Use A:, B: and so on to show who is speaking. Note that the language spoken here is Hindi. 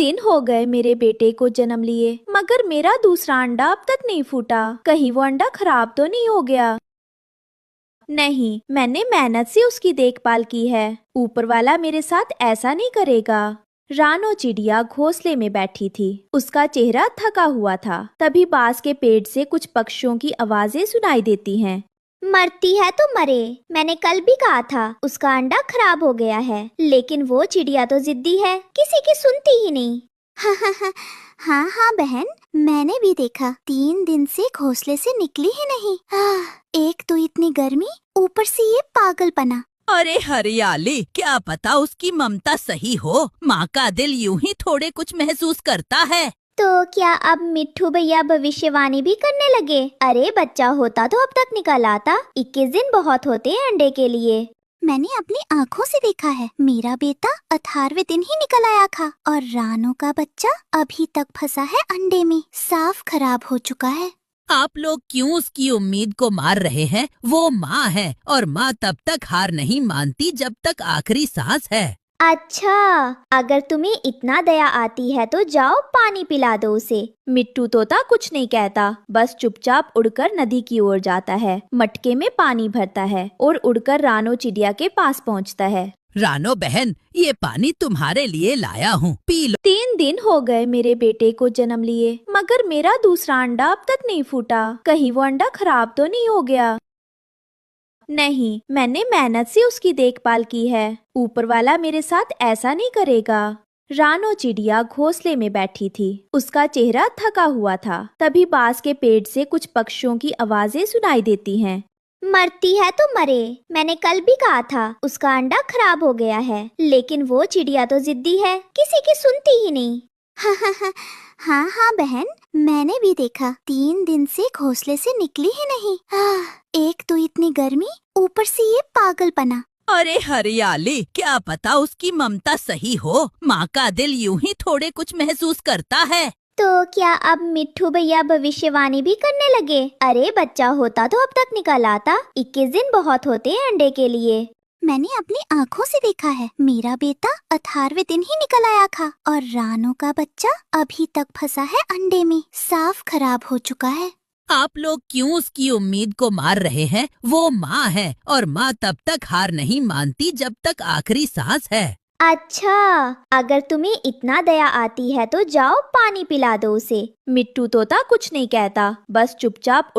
A: दिन हो गए मेरे बेटे को जन्म लिए, मगर मेरा दूसरा अंडा अब तक नहीं फूटा। कहीं वो अंडा खराब तो नहीं हो गया? नहीं, मैंने मेहनत से उसकी देखभाल की है। ऊपर वाला मेरे साथ ऐसा नहीं करेगा। रानो चिड़िया घोंसले में बैठी थी। उसका चेहरा थका हुआ था। तभी बांस के पेड़ से कुछ पक्षियों की आवाजें सुनाई देती हैं।
B: मरती है तो मरे। मैंने कल भी कहा था उसका अंडा खराब हो गया है, लेकिन वो चिड़िया तो जिद्दी है, किसी की सुनती ही नहीं। हाँ हाँ बहन, मैंने भी देखा, 3 दिन से घोंसले से निकली ही नहीं। एक तो इतनी गर्मी, ऊपर से ये पागलपना।
C: अरे हरियाली, क्या पता उसकी ममता सही हो। माँ का दिल यूं ही थोड़े कुछ महसूस करता है।
B: तो क्या अब मिट्ठू भैया भविष्यवाणी भी करने लगे? अरे बच्चा होता तो अब तक निकल आता। 21 दिन बहुत होते हैं अंडे के लिए। मैंने अपनी आँखों से देखा है, मेरा बेटा 18वें दिन ही निकल आया था, और रानो का बच्चा अभी तक फंसा है अंडे में, साफ खराब हो चुका है।
C: आप लोग क्यों उसकी उम्मीद को मार रहे हैं? वो माँ है और माँ तब तक हार नहीं मानती जब तक आखिरी सांस है।
B: अच्छा, अगर तुम्हें इतना दया आती है तो जाओ पानी पिला दो उसे।
A: मिट्टू तोता कुछ नहीं कहता, बस चुपचाप उड़कर नदी की ओर जाता है, मटके में पानी भरता है और उड़कर रानो चिड़िया के पास पहुंचता है।
C: रानो बहन, ये पानी तुम्हारे लिए लाया हूँ, पी लो।
A: 3 दिन हो गए मेरे बेटे को जन्म लिए, मगर मेरा दूसरा अंडा अब तक नहीं फूटा। कहीं वो अंडा खराब तो नहीं हो गया? नहीं, मैंने मेहनत से उसकी देखभाल की है। ऊपर वाला मेरे साथ ऐसा नहीं करेगा। रानो चिड़िया घोंसले में बैठी थी। उसका चेहरा थका हुआ था। तभी बांस के पेड़ से कुछ पक्षियों की आवाजें सुनाई देती हैं।
B: मरती है तो मरे। मैंने कल भी कहा था उसका अंडा खराब हो गया है, लेकिन वो चिड़िया तो जिद्दी है, किसी की सुनती ही नहीं। हाँ हाँ बहन, मैंने भी देखा, 3 दिन से घोंसले से निकली ही नहीं। एक तो इतनी गर्मी, ऊपर से ये पागलपना।
C: अरे हरियाली, क्या पता उसकी ममता सही हो। माँ का दिल यूं ही थोड़े कुछ महसूस करता है।
B: तो क्या अब मिट्ठू भैया भविष्यवाणी भी करने लगे? अरे बच्चा होता तो अब तक निकल आता। 21 दिन बहुत होते हैं अंडे के लिए। मैंने अपनी आँखों से देखा है, मेरा बेटा 18वें दिन ही निकल आया था, और रानो का बच्चा अभी तक फंसा है अंडे में, साफ खराब हो चुका है।
C: आप लोग क्यों उसकी उम्मीद को मार रहे हैं? वो माँ है और माँ तब तक हार नहीं मानती जब तक आखिरी सांस है।
B: अच्छा, अगर तुम्हें इतना दया आती है तो जाओ पानी पिला दो उसे।
A: मिट्टू तोता कुछ नहीं कहता, बस चुपचाप